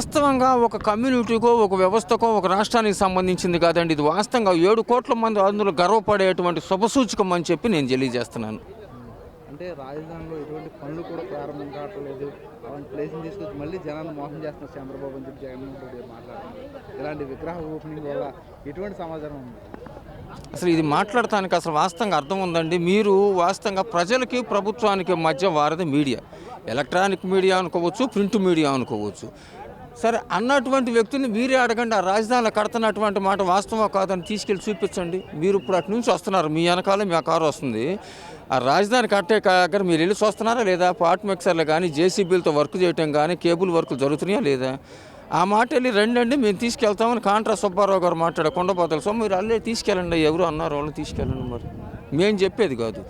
వాస్తవంగా ఒక కమ్యూనిటీకో, ఒక వ్యవస్థకో, ఒక రాష్ట్రానికి సంబంధించింది కాదండి. ఇది వాస్తవంగా 7 కోట్ల మంది అందులో గర్వపడేటువంటి శుభసూచకం అని చెప్పి నేను తెలియజేస్తున్నాను. అంటే రాజధానిలో ఎటువంటి పనులు కూడా ప్రారంభం కావట్లేదు. అలాంటి ప్లేస్‌ని తీసుకొచ్చి మళ్ళీ జనాన్ని మోసం చేస్తున్నారు చంద్రబాబు అని చెప్పి జగన్మోహన్ రెడ్డి గారు మాట్లాడుతున్నారు. ఇలాంటి విగ్రహ ఓపెనింగ్ వల్ల ఎటువంటి సమాచారం ఉంది? అసలు ఇది మాట్లాడటానికి అసలు వాస్తవంగా అర్థం ఉందండి. మీరు వాస్తవంగా ప్రజలకి, ప్రభుత్వానికి మధ్య వారధి మీడియా. ఎలక్ట్రానిక్ మీడియా అనుకోవచ్చు, ప్రింట్ మీడియా అనుకోవచ్చు. సరే అన్నటువంటి వ్యక్తుల్ని మీరే అడగండి. ఆ రాజధానిలో కడుతున్నటువంటి మాట వాస్తవం కాదని తీసుకెళ్ళి చూపించండి. మీరు ఇప్పుడు అటు నుంచి వస్తున్నారు, మీ వెనకాలే మీ కారు వస్తుంది. ఆ రాజధాని కట్టే దగ్గర మీరు వెళ్ళి చూస్తున్నారా లేదా? పార్ట్ మిక్సర్లు కానీ, జేసీబీలతో వర్క్ చేయటం కానీ, కేబుల్ వర్క్ జరుగుతున్నాయా లేదా? ఆ మాట వెళ్ళి రండి, మేము తీసుకెళ్తామని కాంట్రా సుబ్బారావు గారు మాట్లాడే కొండపోతలు. సో మీరు అల్లే తీసుకెళ్ళండి, ఎవరు అన్నారు వాళ్ళని తీసుకెళ్ళండి. మరి మేము చెప్పేది కాదు,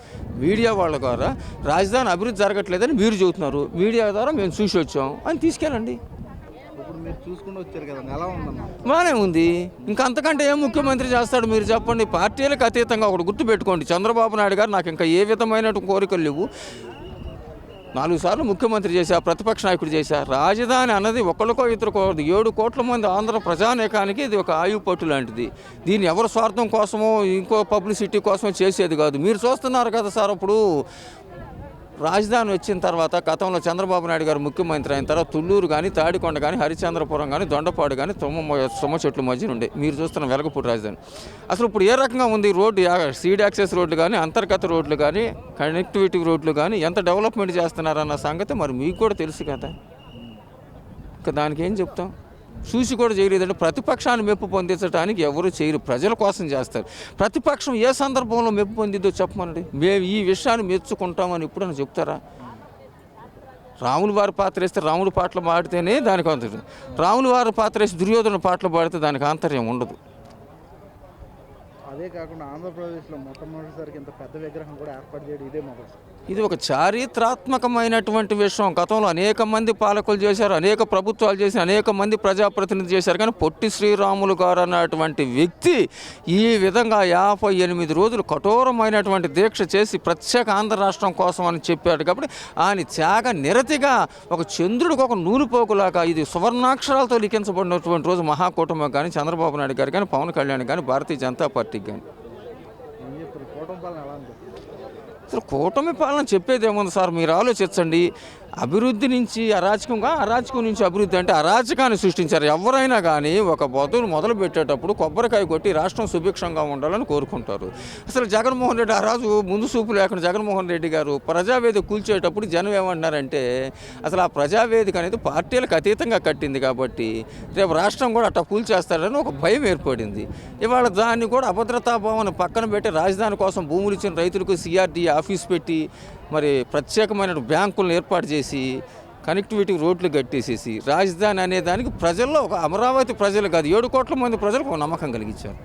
మీడియా వాళ్ళ ద్వారా రాజధాని అభివృద్ధి జరగట్లేదని మీరు చెబుతున్నారు. మీడియా ద్వారా మేము చూసి వచ్చాం అని తీసుకెళ్ళండి. ఇప్పుడు మీరు చూసుకుంటూ వచ్చారు కదండి, ఎలా ఉందన్న? బాగానే ఉంది. ఇంకా అంతకంటే ఏం ముఖ్యమంత్రి చేస్తాడు మీరు చెప్పండి. పార్టీలకు అతీతంగా ఒకటి గుర్తుపెట్టుకోండి, చంద్రబాబు నాయుడు గారు నాకు ఇంకా ఏ విధమైన కోరికలు లేవు. 4 సార్లు ముఖ్యమంత్రి చేశా, ప్రతిపక్ష నాయకుడు చేశా. రాజధాని అన్నది ఒకరికో ఇద్దరికో 7 కోట్ల మంది ఆంధ్ర ప్రజానేకానికి ఇది ఒక ఆయుపట్టు లాంటిది. దీన్ని ఎవరి స్వార్థం కోసమో, ఇంకో పబ్లిసిటీ కోసమో చేసేది కాదు. మీరు చూస్తున్నారు కదా సార్, ఇప్పుడు రాజధాని వచ్చిన తర్వాత గతంలో చంద్రబాబు నాయుడు గారు ముఖ్యమంత్రి అయిన తర్వాత తుళ్ళూరు కానీ, తాడికొండ కానీ, హరిచంద్రపురం కానీ, దొండపాడు కానీ తుమ్మ చెట్ల మధ్య ఉండే మీరు చూస్తున్న వెలగపూడి రాజధాని. అసలు ఇప్పుడు ఏ రకంగా ఉంది రోడ్డు? సీడ్ యాక్సెస్ రోడ్లు కానీ, అంతర్గత రోడ్లు కానీ, కనెక్టివిటీ రోడ్లు కానీ ఎంత డెవలప్మెంట్ చేస్తున్నారన్న సంగతి మరి మీకు కూడా తెలుసు కదా. ఇంకా దానికి ఏం చెప్తాం? చూసి కూడా చేయలేదంటే ప్రతిపక్షాన్ని మెప్పు పొందించడానికి ఎవరు చేయరు, ప్రజల కోసం చేస్తారు. ప్రతిపక్షం ఏ సందర్భంలో మెప్పు పొందిద్దో చెప్పమనండి. మేము ఈ విషయాన్ని మెచ్చుకుంటామని ఎప్పుడైనా చెప్తారా? రాముల వారి పాత్ర వేస్తే రాముడి పాటలు పాడితేనే దానికి ఆంతర్యం, రాముల వారి పాత్ర వేసి దుర్యోధన పాటలు పాడితే దానికి ఆంతర్యం ఉండదు. అదే కాకుండా ఆంధ్రప్రదేశ్లో మొట్టమొదటిసారికి ఇంత పెద్ద విగ్రహం కూడా ఏర్పాటు చేయడం ఇదే మొదటి. ఇది ఒక చారిత్రాత్మకమైనటువంటి విషయం. గతంలో అనేక మంది పాలకులు చేశారు, అనేక ప్రభుత్వాలు చేసి, అనేక మంది ప్రజాప్రతినిధులు చేశారు. కానీ పొట్టి శ్రీరాములు గారు అన్నటువంటి వ్యక్తి ఈ విధంగా 58 రోజులు కఠోరమైనటువంటి దీక్ష చేసి ప్రత్యేక ఆంధ్ర రాష్ట్రం కోసం అని చెప్పాడు. కాబట్టి ఆయన త్యాగ నిరతిగా ఒక చంద్రుడికి ఒక నూనెపోకులాగా ఇది సువర్ణాక్షరాలతో లిఖించబడినటువంటి రోజు మహాకూటమి కానీ, చంద్రబాబు నాయుడు గారు కానీ, పవన్ కళ్యాణ్ కానీ, భారతీయ జనతా పార్టీకి కానీ. ఏం చెప్తారు కూటమి పాలన ఎలా ఉంది? అసలు కూటమి పాలన చెప్పేది ఏముంది సార్, మీరు ఆలోచించండి. అభివృద్ధి నుంచి అరాచకంగా, అరాచకం నుంచి అభివృద్ధి అంటే అరాచకాన్ని సృష్టించారు. ఎవరైనా కానీ ఒక బతులు మొదలు పెట్టేటప్పుడు కొబ్బరికాయ కొట్టి రాష్ట్రం సుభిక్షంగా ఉండాలని కోరుకుంటారు. అసలు జగన్మోహన్ రెడ్డి ఆ రాజు ముందు చూపు లేకుండా జగన్మోహన్ రెడ్డి గారు ప్రజావేదిక కూల్చేటప్పుడు జనం ఏమంటున్నారంటే అసలు ఆ ప్రజావేదిక అనేది పార్టీలకు అతీతంగా కట్టింది కాబట్టి రేపు రాష్ట్రం కూడా అట్లా కూల్చేస్తారని ఒక భయం ఏర్పడింది. ఇవాళ దాన్ని కూడా అభద్రతాభావాన్ని పక్కన పెట్టి రాజధాని కోసం భూములు ఇచ్చిన రైతులకు సిఆర్డీ ఆఫీస్ పెట్టి మరి ప్రత్యేకమైన బ్యాంకులను ఏర్పాటు చేసి కనెక్టివిటీ రోడ్లు కట్టేసేసి రాజధాని అనే దానికి ప్రజల్లో ఒక అమరావతి ప్రజలు కాదు 7 కోట్ల మంది ప్రజలకు ఒక నమ్మకం కలిగించారు.